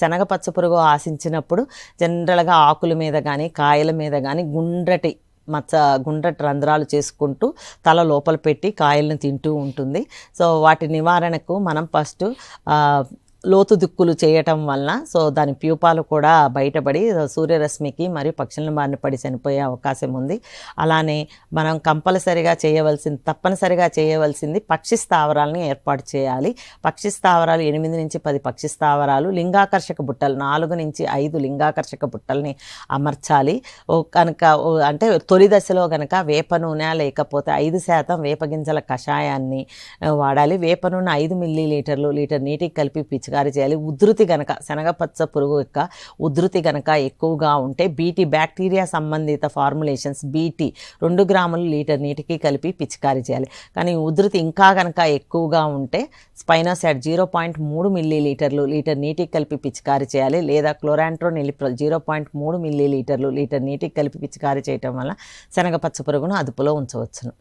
శనగ పచ్చ పురుగు ఆశించినప్పుడు జనరల్గా ఆకుల మీద కానీ కాయల మీద కానీ గుండ్రటి రంధ్రాలు చేసుకుంటూ తల లోపల పెట్టి కాయలను తింటూ ఉంటుంది. సో వాటి నివారణకు మనం ఫస్ట్ లోతు దిక్కులు చేయటం వలన సో దాని ప్యూపాలు కూడా బయటపడి సూర్యరశ్మికి మరియు పక్షుల బారిన పడి చనిపోయే అవకాశం ఉంది. అలానే మనం తప్పనిసరిగా చేయవలసింది పక్షి స్థావరాలని ఏర్పాటు చేయాలి. పక్షి స్థావరాలు 8 నుంచి 10 పక్షి స్థావరాలు, లింగాకర్షక బుట్టలు 4 నుంచి 5 లింగాకర్షక బుట్టల్ని అమర్చాలి. అంటే తొలి దశలో కనుక వేప నూనె లేకపోతే 5% వేపగింజల కషాయాన్ని వాడాలి. వేప నూనె 5 మిల్లీలీటర్లు లీటర్ నీటికి కలిపి పిచికారీ చేయాలి. ఉధృతి గనక శనగపచ్చ పురుగు యొక్క ఉధృతి గనక ఎక్కువగా ఉంటే బీటీ బ్యాక్టీరియా సంబంధిత ఫార్ములేషన్స్ బీటీ 2 గ్రాములు లీటర్ నీటికి కలిపి పిచికారీ చేయాలి. కానీ ఉధృతి ఇంకా గనక ఎక్కువగా ఉంటే స్పైనోసాట్ 0.3 మిల్లీలీటర్లు లీటర్ నీటికి కలిపి పిచికారీ చేయాలి. లేదా క్లోరాంట్రోనిలిప్రోల్ 0.3 మిల్లీలీటర్లు లీటర్ నీటికి కలిపి పిచికారీ చేయటం వల్ల శనగపచ్చ పురుగును అదుపులో ఉంచవచ్చును.